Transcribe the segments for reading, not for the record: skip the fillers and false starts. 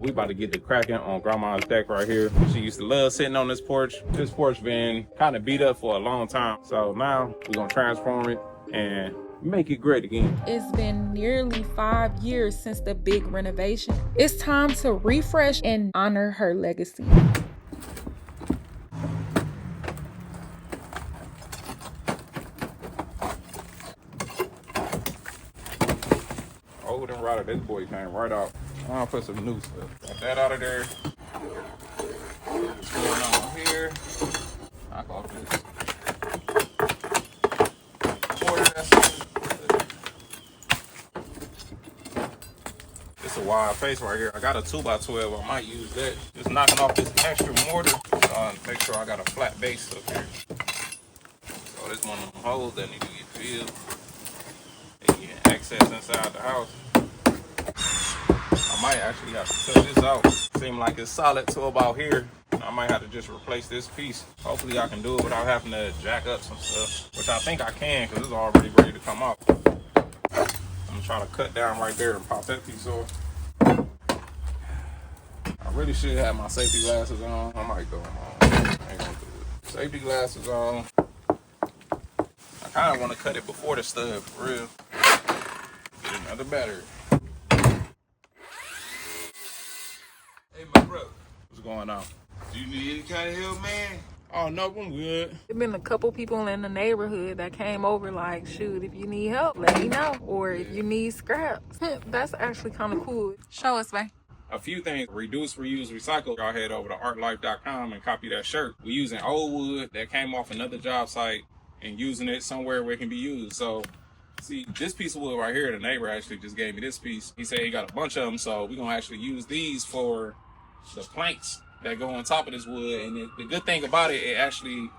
We about to get the cracking on grandma's deck right here. She used to love sitting on this porch. This porch been kind of beat up for a long time. So now we're gonna transform it and make it great again. It's been nearly 5 years since the big renovation. It's time to refresh and honor her legacy. Old and rotted, this boy came right out. I'll put some new stuff. Got that out of there. What's going on here? Knock off this. It's a wide face right here. I got a 2x12. I might use that. Just knocking off this extra mortar. Make sure I got a flat base up here. So this one of them holes that need to get filled. They get access inside the house. I might actually have to cut this out. Seems like it's solid to about here. I might have to just replace this piece. Hopefully I can do it without having to jack up some stuff, which I think I can because it's already ready to come out. I'm gonna try to cut down right there and pop that piece off. I really should have my safety glasses on. I might go home. I ain't gonna do it. Safety glasses on. I kind of want to cut it before the stud for real. Get another battery. Hey, my brother. What's going on? Do you need any kind of help, man? Oh, no, I'm good. There's been a couple people in the neighborhood that came over like, shoot, if you need help, let me know. Or if you need scraps. That's actually kind of cool. Show us, man. A few things: reduce, reuse, recycle. Y'all head over to ARTTLife.com and copy that shirt. We're using old wood that came off another job site and using it somewhere where it can be used. So, see, this piece of wood right here, the neighbor actually just gave me this piece. He said he got a bunch of them, so we're gonna actually use these for the planks that go on top of this wood. And the good thing about it, it actually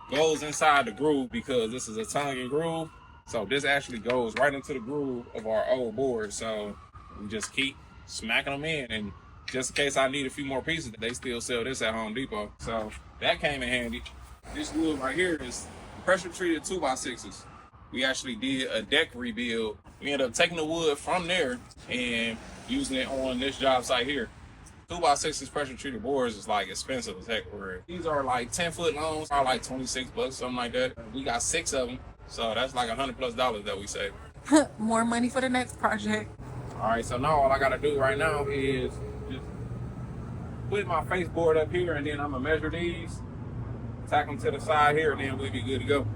goes inside the groove because this is a tongue and groove. So this actually goes right into the groove of our old board. So we just keep smacking them in. And just in case I need a few more pieces, they still sell this at Home Depot. So that came in handy. This wood right here is pressure treated 2x6s. We actually did a deck rebuild. We ended up taking the wood from there and using it on this job site here. 2x6s pressure treated boards is like expensive as heck for it. These are like 10-foot longs, are like $26, something like that. We got 6 of them, so that's like $100+ that we saved. More money for the next project. All right, so now all I gotta do right now is just put my face board up here, and then I'm gonna measure these, tack them to the side here, and then we'll be good to go.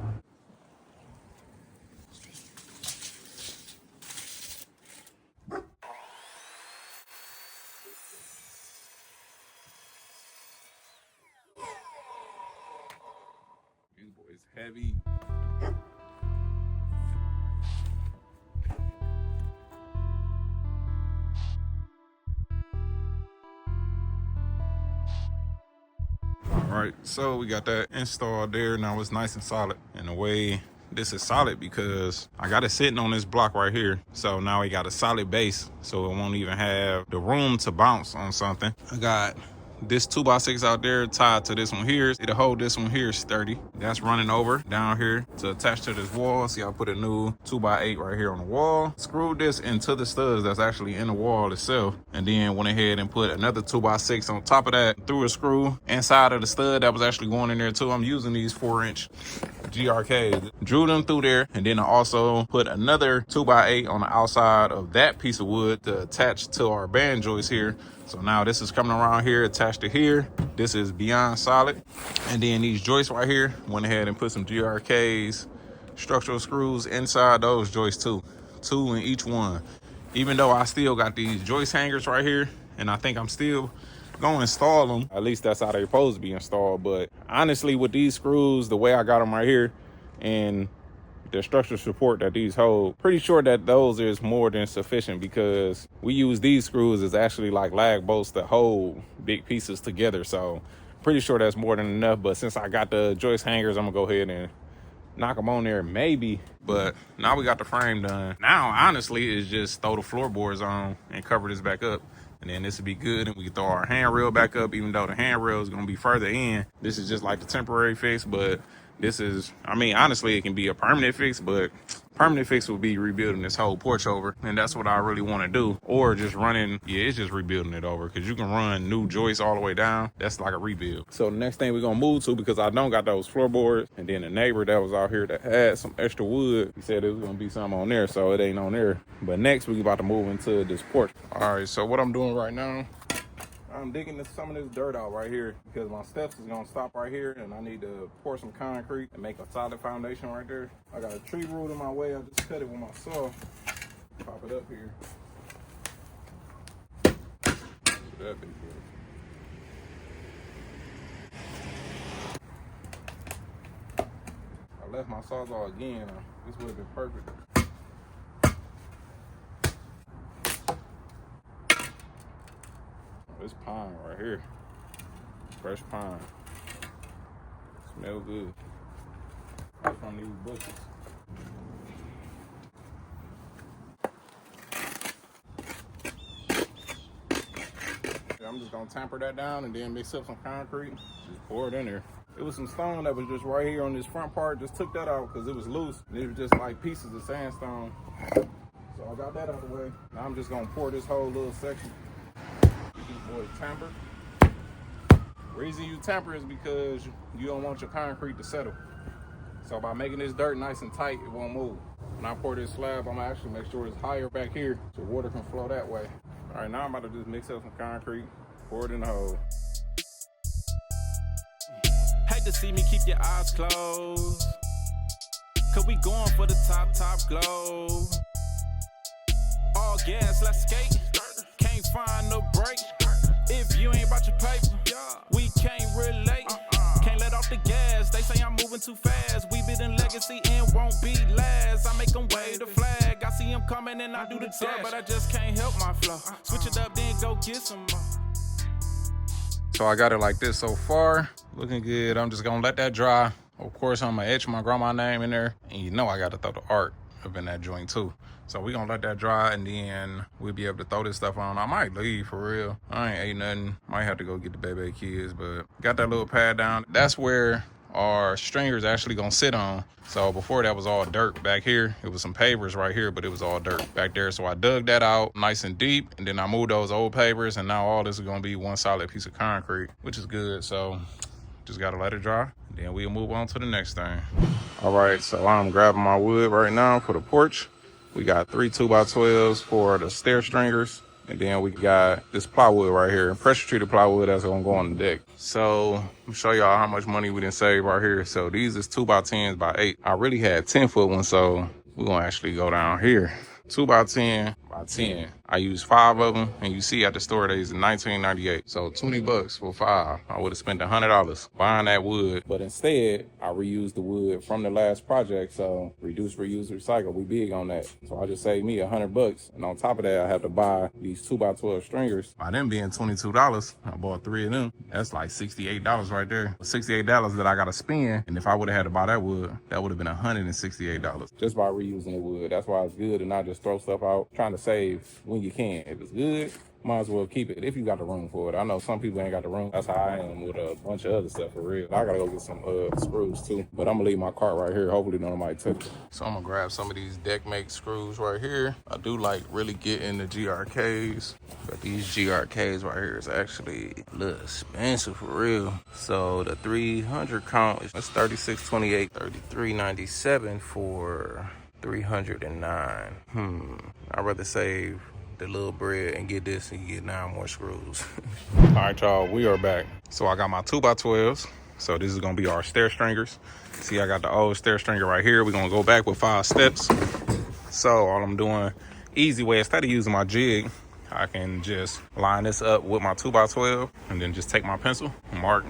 This boy is heavy. All right, so we got that installed there. Now it's nice and solid. And the way this is solid because I got it sitting on this block right here. So now we got a solid base, so it won't even have the room to bounce on something. I got this 2x6 out there tied to this one here. It'll hold this one here sturdy. That's running over down here to attach to this wall. See, I put a new 2x8 right here on the wall. Screwed this into the studs that's actually in the wall itself, and then went ahead and put another 2x6 on top of that. Threw a screw inside of the stud that was actually going in there too. I'm using these 4-inch GRKs. Drew them through there, and then I also put another 2x8 on the outside of that piece of wood to attach to our band joist here. So now this is coming around here, attached to here. This is beyond solid. And then these joists right here, went ahead and put some GRKs, structural screws inside those joists too. 2 in each one. Even though I still got these joist hangers right here, and I think I'm still gonna install them. At least that's how they're supposed to be installed. But honestly, with these screws, the way I got them right here, and the structural support that these hold, pretty sure that those is more than sufficient because we use these screws as actually like lag bolts to hold big pieces together. So pretty sure that's more than enough. But since I got the joist hangers, I'm gonna go ahead and knock them on there maybe. But now we got the frame done. Now honestly it's just throw the floorboards on and cover this back up, and then this would be good, and we can throw our handrail back up. Even though the handrail is gonna be further in, this is just like the temporary fix, but This is, I mean, honestly, it can be a permanent fix, but permanent fix would be rebuilding this whole porch over, and that's what I really want to do. Or just running, yeah, it's just rebuilding it over, because you can run new joists all the way down. That's like a rebuild. So the next thing we're gonna move to, because I don't got those floorboards, and then the neighbor that was out here that had some extra wood, he said there was gonna be some on there, so it ain't on there. But next we about to move into this porch. All right, so what I'm doing right now, I'm digging some of this dirt out right here, because my steps is gonna stop right here, and I need to pour some concrete and make a solid foundation right there. I got a tree root in my way. I just cut it with my saw. Pop it up here. That big good. I left my sawzall again. This would have been perfect. This pine right here, fresh pine, smell good. That's from these bushes. I'm just gonna tamper that down and then mix up some concrete, just pour it in there. It was some stone that was just right here on this front part, just took that out because it was loose. And it was just like pieces of sandstone. So I got that out of the way. Now I'm just gonna pour this whole little section. These boys tamper. The reason you tamper is because you don't want your concrete to settle. So by making this dirt nice and tight, it won't move. When I pour this slab, I'm gonna actually make sure it's higher back here so water can flow that way. All right, now I'm about to just mix up some concrete, pour it in the hole. Hate to see me keep your eyes closed, cause we going for the top glow. All gas, let's skate. Can't find no break. If you ain't about your paper, we can't relate. Can't let off the gas. They say I'm moving too fast. We building legacy and won't be last. I make them wave the flag. I see them coming and I do the dash, but I just can't help my flow. Switch it up, then go get some more. So I got it like this so far, looking good. I'm just gonna let that dry. Of course, I'm gonna etch my grandma's name in there, and you know I gotta throw the art up in that joint too. So we gonna let that dry, and then we'll be able to throw this stuff on. I might leave for real. I ain't ate nothing. Might have to go get the baby kids, but got that little pad down. That's where our stringers actually gonna sit on. So before that was all dirt back here. It was some pavers right here, but it was all dirt back there. So I dug that out nice and deep, and then I moved those old pavers, and now all this is gonna be one solid piece of concrete, which is good. So just gotta let it dry, then we'll move on to the next thing. All right, so I'm grabbing my wood right now for the porch. We got 3 2x12s for the stair stringers. And then we got this plywood right here, pressure treated plywood that's gonna go on the deck. So I'm show y'all how much money we didn't save right here. So these is 2x10s by 8. I really had 10-foot ones, so we're gonna actually go down here. 2x10 by 10. I used 5 of them, and you see at the store these in $19.98. So 20 bucks for 5. I would have spent $100 buying that wood, but instead I reused the wood from the last project. So reduce, reuse, recycle. We big on that. So I just saved me $100, and on top of that, I have to buy these 2x12 stringers. By them being $22, I bought 3 of them. That's like $68 right there. $68 that I gotta spend, and if I would have had to buy that wood, that would have been $168 just by reusing the wood. That's why it's good to not just throw stuff out. Trying to save when you can. If it's good, might as well keep it if you got the room for it. I know some people ain't got the room. That's how I am with a bunch of other stuff for real. I gotta go get some screws too, but I'm gonna leave my cart right here. Hopefully nobody touch it. So I'm gonna grab some of these deck make screws right here. I do like really getting the GRKs, but these GRKs right here is actually a little expensive for real. So the 300 count is $36.28, $33.97 for 309. I'd rather save the little bread and get this and get 9 more screws. All right, y'all, we are back. So I got my 2x12s. So this is gonna be our stair stringers. See, I got the old stair stringer right here. We're gonna go back with 5 steps. So all I'm doing, easy way, instead of using my jig, I can just line this up with my 2x12 and then just take my pencil, mark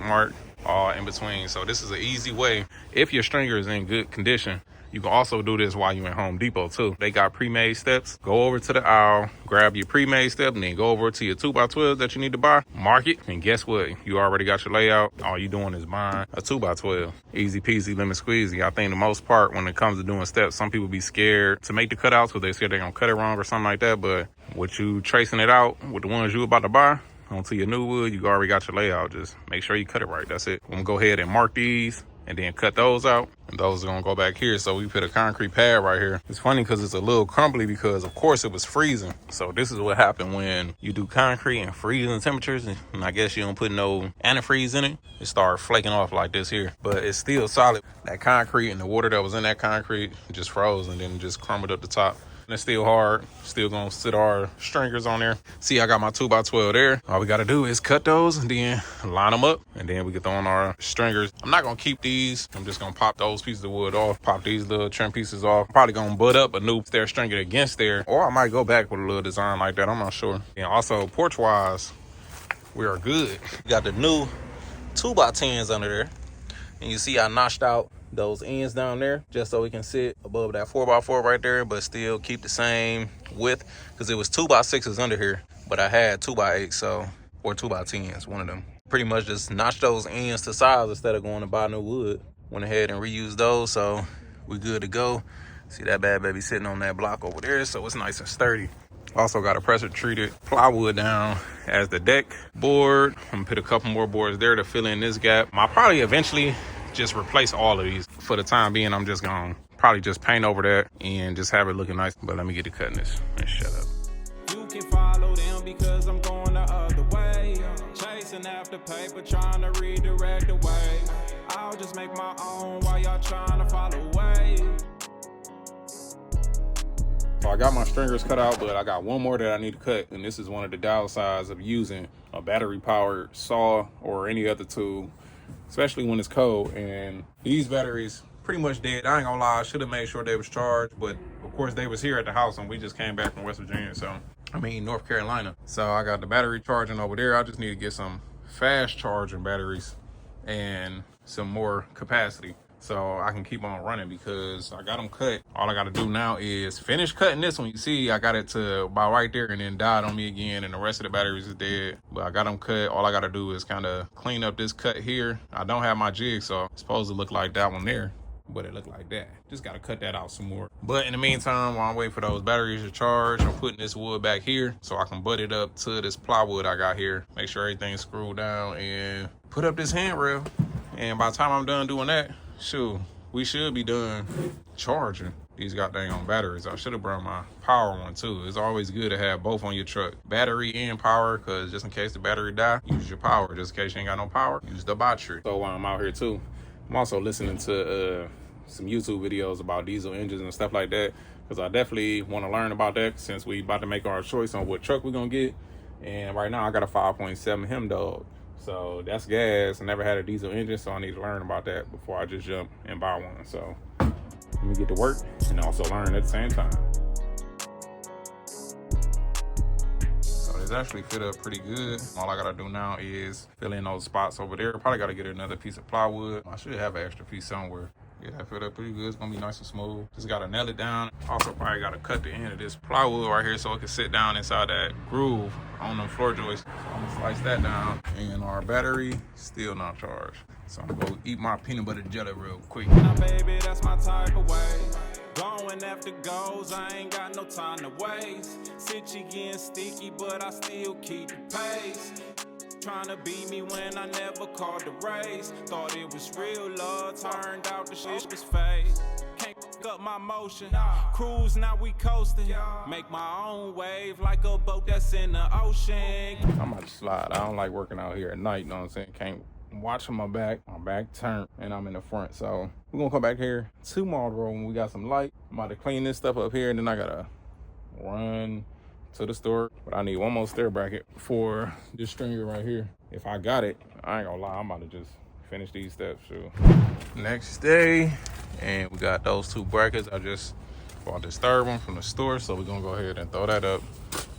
all in between. So this is an easy way. If your stringer is in good condition, you can also do this while you're in Home Depot too. They got pre-made steps. Go over to the aisle, grab your pre-made step, and then go over to your 2x12 that you need to buy, mark it, and guess what? You already got your layout. All you doing is buying a 2x12. Easy peasy, lemon squeezy. I think the most part when it comes to doing steps, some people be scared to make the cutouts because they scared they're gonna cut it wrong or something like that. But with you tracing it out with the ones you about to buy onto your new wood, you already got your layout. Just make sure you cut it right. That's it. I'm gonna go ahead and mark these and then cut those out. And those are gonna go back here. So we put a concrete pad right here. It's funny because it's a little crumbly because of course it was freezing. So this is what happened when you do concrete and freezing temperatures, and I guess you don't put no antifreeze in it. It started flaking off like this here, but it's still solid. That concrete and the water that was in that concrete just froze and then just crumbled up the top. And it's still hard. Still gonna sit our stringers on there. See, I got my 2x12 there. All we gotta do is cut those and then line them up, and then we get on our stringers. I'm not gonna keep these. I'm just gonna pop those pieces of wood off, pop these little trim pieces off. Probably gonna butt up a new stair stringer against there, or I might go back with a little design like that. I'm not sure. And also porch wise, we are good. We got the new 2x10s under there, and you see I notched out those ends down there just so we can sit above that 4x4 right there, but still keep the same width, because it was 2x6s under here, but I had 2x8, so, or 2x10s, one of them. Pretty much just notch those ends to size instead of going to buy new wood. Went ahead and reused those, so we good to go. See that bad baby sitting on that block over there, so it's nice and sturdy. Also got a pressure treated plywood down as the deck board. I'm gonna put a couple more boards there to fill in this gap. I'll probably eventually just replace all of these. For the time being, I'm just gonna probably just paint over that and just have it looking nice. But let me get to cutting this and shut up. You can follow them because I'm going the other way. Chasing after paper, trying to redirect the way. I'll just make my own while y'all trying to follow away. So I got my stringers cut out, but I got one more that I need to cut, and this is one of the downsides of using a battery-powered saw or any other tool, especially when it's cold. And these batteries pretty much dead. I ain't gonna lie, I should have made sure they was charged, but of course they was here at the house and we just came back from West Virginia, North Carolina. So I got the battery charging over there. I just need to get some fast charging batteries and some more capacity so I can keep on running, because I got them cut. All I got to do now is finish cutting this one. You see, I got it to about right there and then died on me again, and the rest of the batteries is dead. But I got them cut. All I got to do is kind of clean up this cut here. I don't have my jig saw. It's supposed to look like that one there, but it looked like that. Just got to cut that out some more. But in the meantime, while I'm waiting for those batteries to charge, I'm putting this wood back here so I can butt it up to this plywood I got here. Make sure everything's screwed down and put up this handrail. And by the time I'm done doing that, shoot, we should be done charging these goddamn batteries. I should have brought my power one too. It's always good to have both on your truck, battery and power, because just in case the battery die, use your power. Just in case you ain't got no power, use the battery. So while I'm out here too, I'm also listening to some YouTube videos about diesel engines and stuff like that, because I definitely want to learn about that since we about to make our choice on what truck we're gonna get. And right now I got a 5.7 Hem Dog. So that's gas. I never had a diesel engine, so I need to learn about that before I just jump and buy one. So let me get to work and also learn at the same time. So it's actually fit up pretty good. All I gotta do now is fill in those spots over there. Probably gotta get another piece of plywood. I should have an extra piece somewhere. Yeah, that fit up pretty good. It's gonna be nice and smooth. Just gotta nail it down. Also probably gotta cut the end of this plywood right here so it can sit down inside that groove on the floor joist. So I'm gonna slice that down. And our battery still not charged. So I'm gonna go eat my peanut butter jelly real quick. Now baby, that's my type of way. Going after goals, I ain't got no time to waste. Sit getting sticky, but I still keep the pace. Trying to beat me when I never called the race. Thought it was real love, turned out the shit was fake. Can't pick up my motion. Cruise, now we coasting. Make my own wave like a boat that's in the ocean. I'm about to slide. I don't like working out here at night, you know what I'm saying? Can't watch my back turned, and I'm in the front. So we're gonna come back here tomorrow when we got some light. I'm about to clean this stuff up here, and then I gotta run to the store, but I need one more stair bracket for this stringer right here. If I got it, I ain't gonna lie, I'm about to just finish these steps. So next day, and we got those two brackets. I just bought this third one from the store, so we're gonna go ahead and throw that up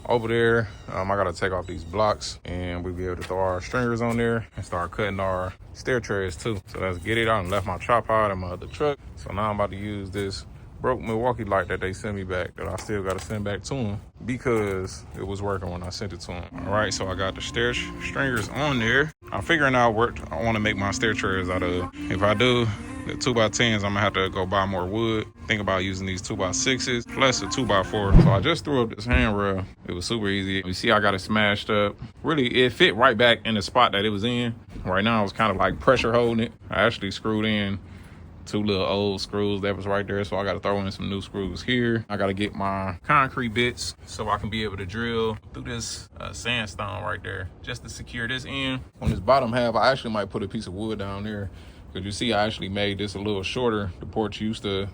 over there. I gotta take off these blocks, and we'll be able to throw our stringers on there and start cutting our stair trays too. So let's get it. I done left my tripod in my other truck, so now I'm about to use this broke Milwaukee light that they sent me back, that I still got to send back to them because it was working when I sent it to them. All right, so I got the stair stringers on there. I'm figuring out what I want to make my stair trays out of. If I do the 2x10s, I'm gonna have to go buy more wood. Think about using these 2x6s plus a 2x4. So I just threw up this handrail. It was super easy. You see I got it smashed up. Really, it fit right back in the spot that it was in. Right now I was kind of like pressure holding it. I actually screwed in 2 little old screws that was right there, so I got to throw in some new screws here. I got to get my concrete bits so I can be able to drill through this sandstone right there just to secure this in. On this bottom half, I actually might put a piece of wood down there, because you see I actually made this a little shorter. The porch used to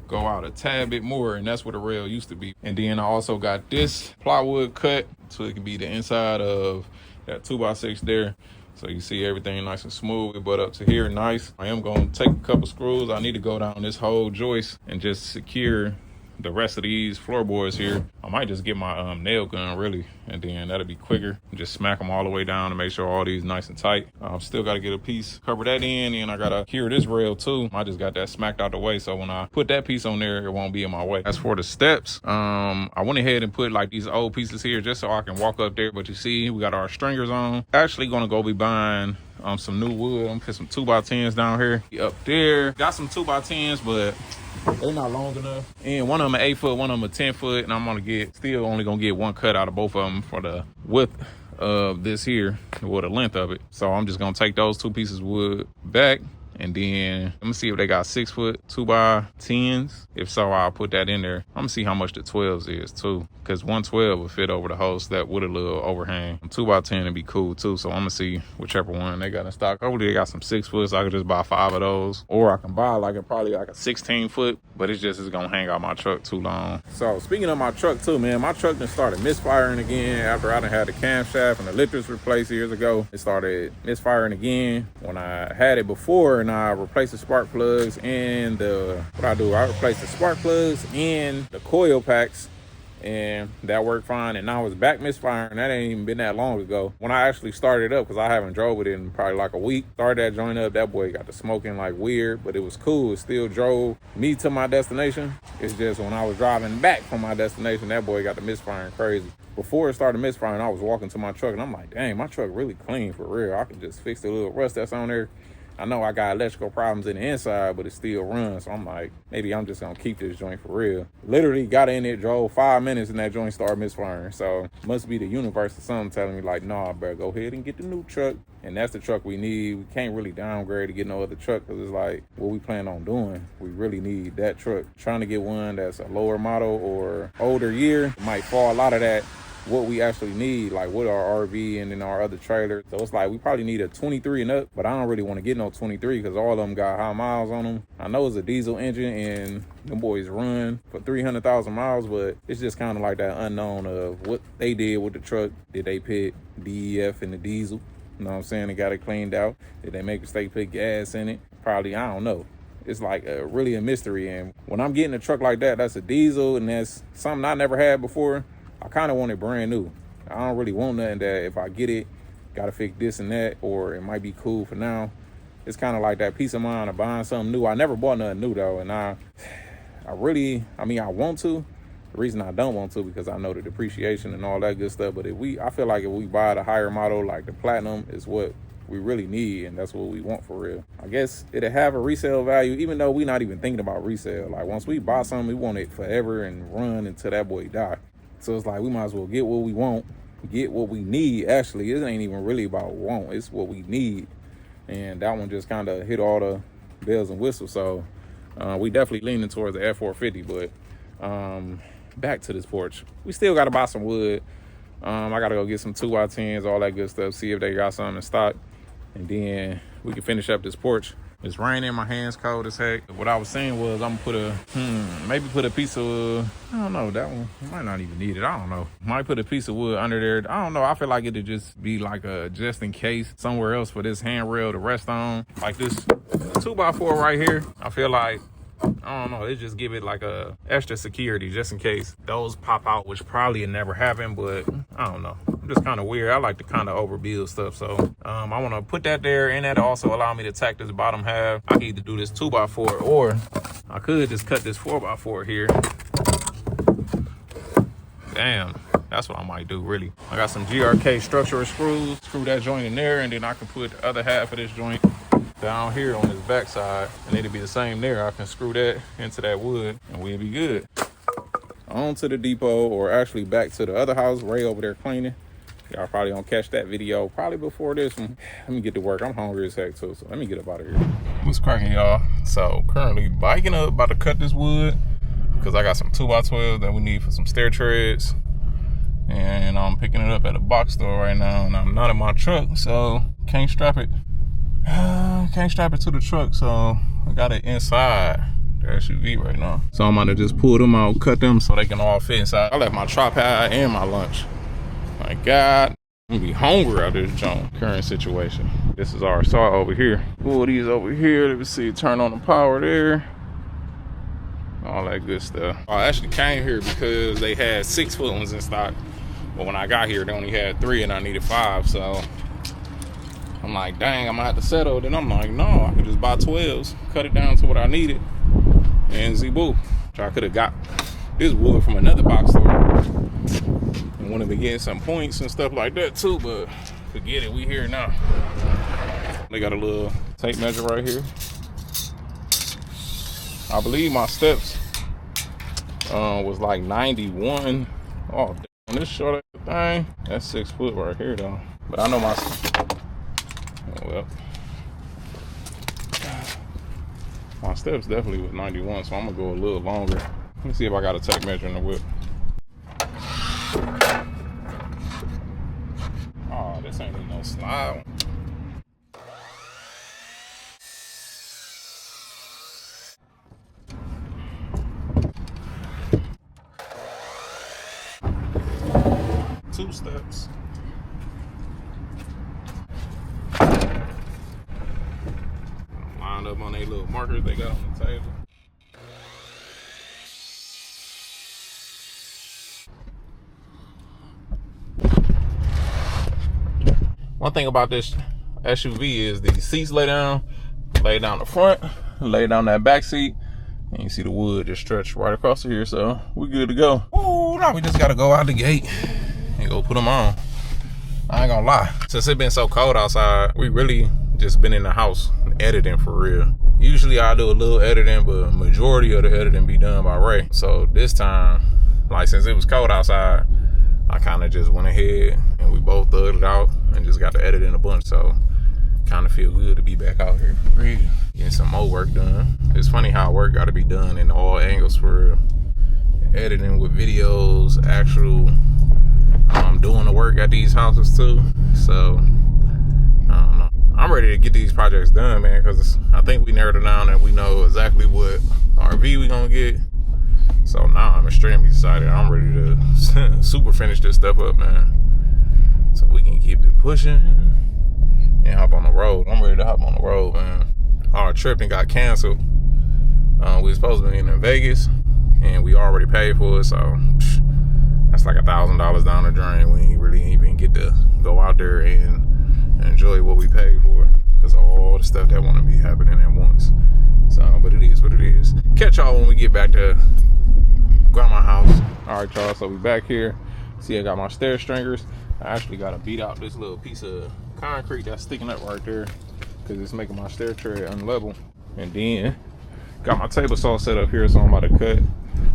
go out a tad bit more, and that's where the rail used to be. And then I also got this plywood cut so it can be the inside of that 2x6 there. So you see everything nice and smooth, but up to here, nice. I am going to take a couple screws. I need to go down this whole joist and just secure the rest of these floorboards here. I might just get my nail gun, really, and then that'll be quicker. Just smack them all the way down to make sure all these nice and tight. Still got to get a piece, cover that in, and I got to cure this rail too. I just got that smacked out the way, so when I put that piece on there, it won't be in my way. As for the steps, I went ahead and put like these old pieces here just so I can walk up there, but you see, we got our stringers on. Actually gonna go be buying some new wood. I'm gonna put some 2x10s down here. Up there, got some 2x10s, but they're not long enough. And one of them 8 foot, one of them 10 foot, and I'm gonna still only gonna get one cut out of both of them for the width of this here, or the length of it. So I'm just gonna take those 2 pieces of wood back, and then let me see if they got 6 foot 2x10s. If so, I'll put that in there. I'm gonna see how much the 12s is too, because 112 will fit over the whole step with a little overhang. 2x10 would be cool too, so I'm gonna see whichever one they got in stock. Hopefully they got some 6 foot, so I could just buy 5 of those, or I can buy probably like a 16 foot, but it's gonna hang out my truck too long. So speaking of my truck too, man, my truck done started misfiring again after I done had the camshaft and the lifters replaced years ago. It started misfiring again. When I had it before, and I replaced the spark plugs and I replaced the spark plugs and the coil packs, and that worked fine. And now it's back misfiring. That ain't even been that long ago. When I actually started it up, because I haven't drove it in probably like a week, started that joint up, that boy got to smoking like weird, but it was cool. It still drove me to my destination. It's just when I was driving back from my destination, that boy got to misfiring crazy. Before it started misfiring, I was walking to my truck and I'm like, dang, my truck really clean for real. I could just fix the little rust that's on there. I know I got electrical problems in the inside, but it still runs. So I'm like, maybe I'm just gonna keep this joint for real. Literally got in it, drove 5 minutes, and that joint started misfiring. So must be the universe or something telling me like, nah, bro, go ahead and get the new truck. And that's the truck we need. We can't really downgrade to get no other truck, because it's like what we plan on doing. We really need that truck. Trying to get one that's a lower model or older year might fall a lot of that what we actually need, like with our RV and then our other trailer. So it's like we probably need a 23 and up, but I don't really want to get no 23 because all of them got high miles on them. I know it's a diesel engine and them boys run for 300,000 miles, but it's just kind of like that unknown of what they did with the truck. Did they put DEF in the diesel? You know what I'm saying? They got it cleaned out. Did they make a mistake, put gas in it? Probably, I don't know. It's like really a mystery. And when I'm getting a truck like that, that's a diesel and that's something I never had before. I kind of want it brand new. I don't really want nothing that if I get it, got to fix this and that, or it might be cool for now. It's kind of like that peace of mind of buying something new. I never bought nothing new though, and I want to. The reason I don't want to, because I know the depreciation and all that good stuff. But I feel like if we buy the higher model, like the Platinum, is what we really need, and that's what we want for real. I guess it'll have a resale value, even though we're not even thinking about resale. Like once we buy something, we want it forever and run until that boy die. So it's like we might as well get what we want, get what we need. Actually, it ain't even really about want, it's what we need. And that one just kind of hit all the bells and whistles. So we definitely leaning towards the F450, but back to this porch. We still got to buy some wood. I got to go get some 2x10s, all that good stuff, see if they got something in stock. And then we can finish up this porch. It's raining, my hands cold as heck. What I was saying was I'm gonna maybe put a piece of, I don't know, that one might not even need it, I don't know. Might put a piece of wood under there. I don't know, I feel like it'd just be like a just in case somewhere else for this handrail to rest on. Like this 2x4 right here, I feel like, I don't know, it just give it like a extra security just in case those pop out, which probably never happened, but I don't know. I'm just kind of weird. I like to kind of overbuild stuff. So I want to put that there, and that also allow me to tack this bottom half. I can either do this 2x4, or I could just cut this 4x4 here. Damn, that's what I might do, really. I got some GRK structural screws. Screw that joint in there, and then I can put the other half of this joint down here on this back side, and it'll be the same there. I can screw that into that wood and we'll be good. On to the depot, or actually back to the other house. Ray over there cleaning. Y'all probably gonna catch that video probably before this one. Let me get to work. I'm hungry as heck too, so let me get up out of here. What's cracking, y'all? So currently biking up, about to cut this wood because I got some 2x12 that we need for some stair treads. And I'm picking it up at a box store right now, and I'm not in my truck, so can't strap it. Can't strap it to the truck, so I got it inside the SUV right now. So I'm gonna just pull them out, cut them so they can all fit inside. I left my tripod and my lunch. My God, I'm gonna be hungry out of this joint. Current situation. This is our saw over here. Pull these over here. Let me see. Turn on the power there. All that good stuff. I actually came here because they had 6-foot ones in stock. But when I got here, they only had 3 and I needed 5. So I'm like, dang, I'm gonna have to settle. Then I'm like, no, I could just buy 12s, cut it down to what I needed, and z-boo. I could have got this wood from another box store and would have been getting some points and stuff like that too, but forget it, we here now. They got a little tape measure right here. I believe my steps was like 91. Oh, damn, this short thing, that's 6 foot right here though. But I know my, oh, well, my steps definitely was 91, so I'm gonna go a little longer. Let me see if I got a tape measure in the whip. Oh, this ain't even no slide. Two steps. Lined up on their little markers they got on the table. One thing about this SUV is the seats lay down the front, lay down that back seat, and you see the wood just stretched right across here, so we good to go. Ooh, now we just gotta go out the gate and go put them on. I ain't gonna lie, since it's been so cold outside, we really just been in the house editing for real. Usually I do a little editing, but majority of the editing be done by Ray. So this time, like since it was cold outside, I kind of just went ahead and we both thugged it out and just got to edit in a bunch. So kind of feel good to be back out here for real, getting some more work done. It's funny how work got to be done in all angles for real. Editing with videos, actual doing the work at these houses too. So I don't know. I'm ready to get these projects done, man, because I think we narrowed it down and we know exactly what RV we gonna get. So now I'm extremely excited. I'm ready to super finish this stuff up, man, so we can keep it pushing and hop on the road. I'm ready to hop on the road, man. Our trip got canceled. We were supposed to be in Vegas, and we already paid for it, so that's like $1,000 down the drain. We ain't really even get to go out there and enjoy what we paid for because of all the stuff that want to be happening at once. So, but it is what it is. Catch y'all when we get back to grandma's house. All right, y'all, so we back here. See, I got my stair stringers. I actually got to beat out this little piece of concrete that's sticking up right there because it's making my stair tread unlevel. And then got my table saw set up here, so I'm about to cut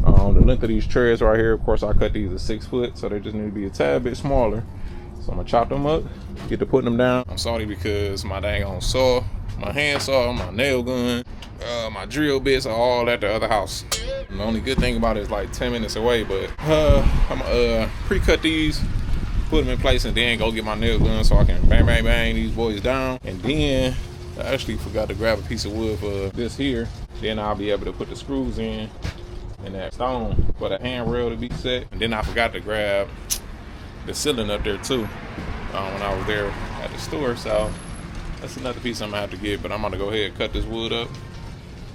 the length of these treads right here. Of course, I cut these at 6 foot, so they just need to be a tad bit smaller. So I'm gonna chop them up, get to putting them down. I'm salty because my dang on saw, my hand saw, my nail gun, my drill bits are all at the other house. And the only good thing about it is like 10 minutes away, but I'm gonna pre-cut these, put them in place, and then go get my nail gun so I can bang, bang, bang these boys down. And then I actually forgot to grab a piece of wood for this here. Then I'll be able to put the screws in and that stone for the handrail to be set. And then I forgot to grab the ceiling up there too when I was there at the store. So that's another piece I'm gonna have to get, but I'm gonna go ahead and cut this wood up,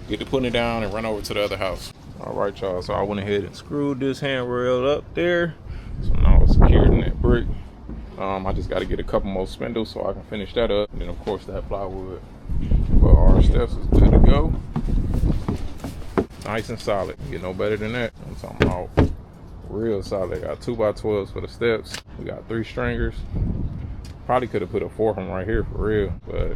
get to putting it down, and run over to the other house. All right, y'all, so I went ahead and screwed this handrail up there. So now it's secured in that brick. I just got to get a couple more spindles so I can finish that up. And then of course that plywood for our steps is good to go. Nice and solid. Get no better than that. I'm talking about real solid. Got 2x12s for the steps. We got 3 stringers. Probably could have put a 4th one right here for real, but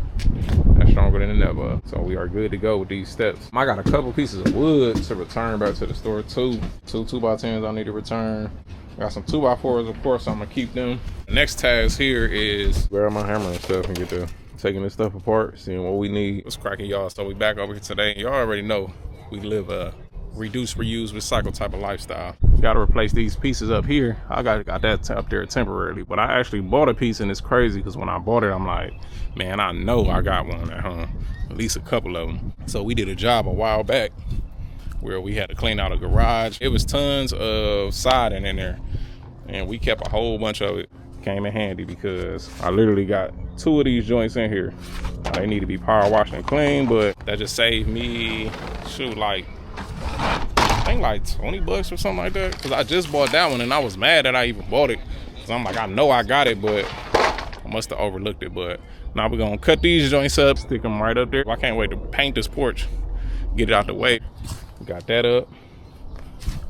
that's stronger than ever. So we are good to go with these steps. I got a couple pieces of wood to return back to the store too. 2 2x10s I need to return. Got some 2x4s, of course, I'm gonna keep them. Next task here is grab my hammer and stuff and get to taking this stuff apart, seeing what we need. What's cracking, y'all? So we back over here today. Y'all already know we live a reduce, reuse, recycle type of lifestyle. Got to replace these pieces up here. I got that up there temporarily, but I actually bought a piece, and it's crazy because when I bought it, I'm like, man, I know I got one at home, at least a couple of them. So we did a job a while back where we had to clean out a garage. It was tons of siding in there, and we kept a whole bunch of it. Came in handy because I literally got 2 of these joints in here. They need to be power washed and clean, but that just saved me, shoot, like, I think like 20 bucks or something like that. Because I just bought that one, and I was mad that I even bought it. Because I'm like, I know I got it, but I must have overlooked it. But now we're going to cut these joints up, stick them right up there. I can't wait to paint this porch, get it out the way. Got that up.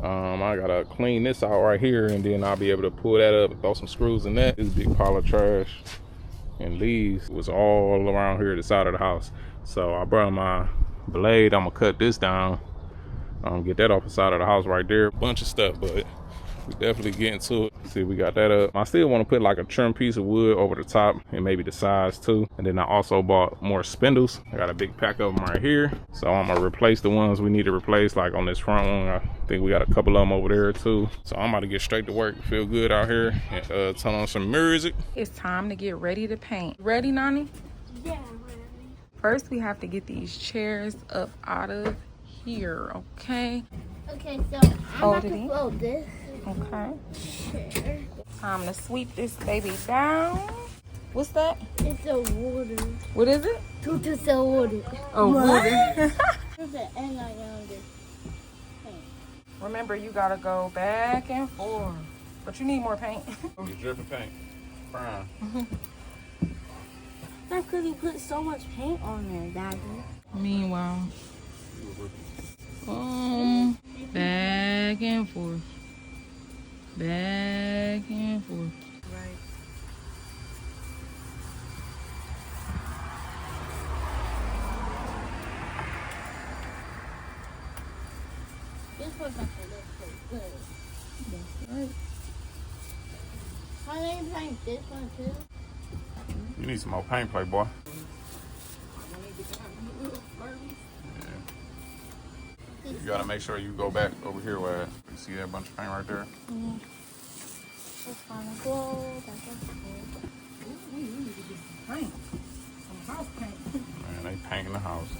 I gotta clean this out right here, and then I'll be able to pull that up and throw some screws in that. This big pile of trash and leaves was all around here at the side of the house. So I brought my blade. I'm gonna cut this down, get that off the side of the house right there. Bunch of stuff, but we definitely getting to it. See, we got that up. I still want to put like a trim piece of wood over the top and maybe the sides too. And then I also bought more spindles. I got a big pack of them right here. So I'm gonna replace the ones we need to replace, like on this front one. I think we got a couple of them over there too. So I'm about to get straight to work, feel good out here, and turn on some music. It's time to get ready to paint. Ready, Nani? Yeah, I'm ready. First, we have to get these chairs up out of here, okay? Okay, so I'm Hold about it to in. fold this Okay. chair. Time to sweep this baby down. What's that? It's a water. What is it? It's a water. Oh, water. There's an end on this. Remember, you gotta go back and forth. But you need more paint. You dripping paint. Prime. That's because you put so much paint on there, Daddy. Meanwhile, back and forth. Back and forth. Right. This one's not going to look so good. That's right. How do you paint this one too? You need some more paint, Playboy. Yeah. You gotta make sure you go back over here where you see that bunch of paint right there. It's gonna go back and forth. Paint. Some house paint. Man, they painting the house.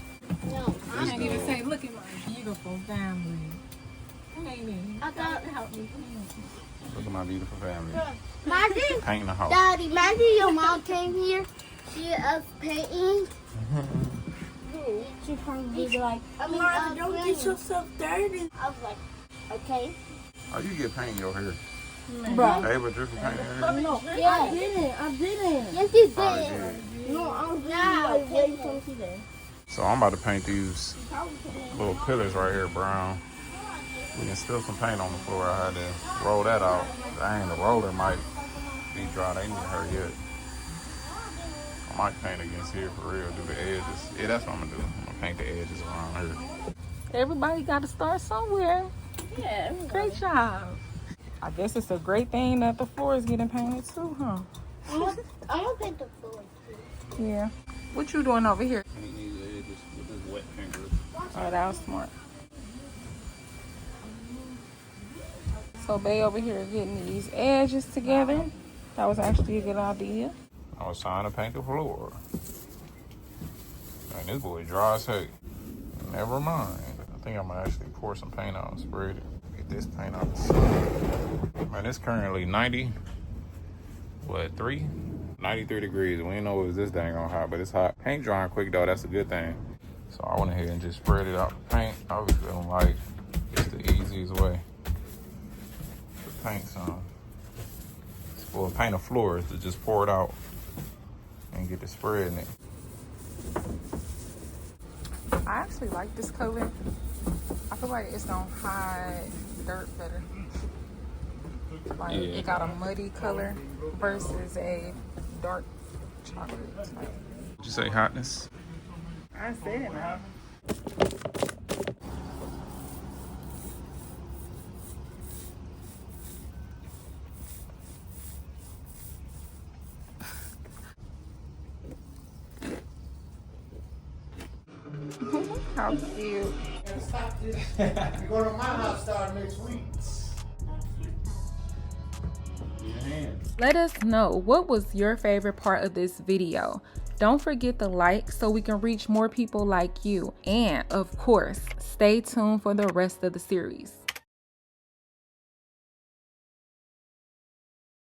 No, I can't even say, look at my beautiful family. I thought it helped me. Look at my beautiful family. Imagine, Painting the house. Daddy, imagine your mom came here, see us painting. She probably be like, Mom, don't get yourself dirty. I was like, okay. Oh, you get paint in your hair. Bro. Hey, but dripping paint in your hair? No, I didn't. Yes, you did. Oh, you did. No, I was like, wait until you see that. So I'm about to paint these little pillars right here brown. We can spill some paint on the floor. I had to roll that out. Dang, the roller might be dry. They need to hurry up. I might paint against here for real, do the edges. Yeah, that's what I'm gonna do. I'm gonna paint the edges around here. Everybody got to start somewhere. Yeah. Great job. I guess it's a great thing that the floor is getting painted too, huh? I'm gonna paint the floor too. Yeah. What you doing over here? Paint these edges with this wet finger. Oh, that was smart. So Bay over here getting these edges together. That was actually a good idea. I was trying to paint the floor. Man, this boy dry as heck. Never mind. I think I'm gonna actually pour some paint out and spread it. Get this paint out the sun. Man, it's currently 93 degrees. We ain't know it was this dang on hot, but it's hot. Paint drying quick though, that's a good thing. So I went ahead and just spread it out with paint. I was feeling like it's the easiest way to paint some. Well, paint a floor is to just pour it out and get the spread in it. I actually like this color. I feel like it's gonna hide dirt better. Like Yeah. it got a muddy color versus a dark chocolate type. Did you say hotness? I said it now. How cute. Stop this. You're going to my house starting next week. Let us know what was your favorite part of this video. Don't forget to like so we can reach more people like you. And of course, stay tuned for the rest of the series.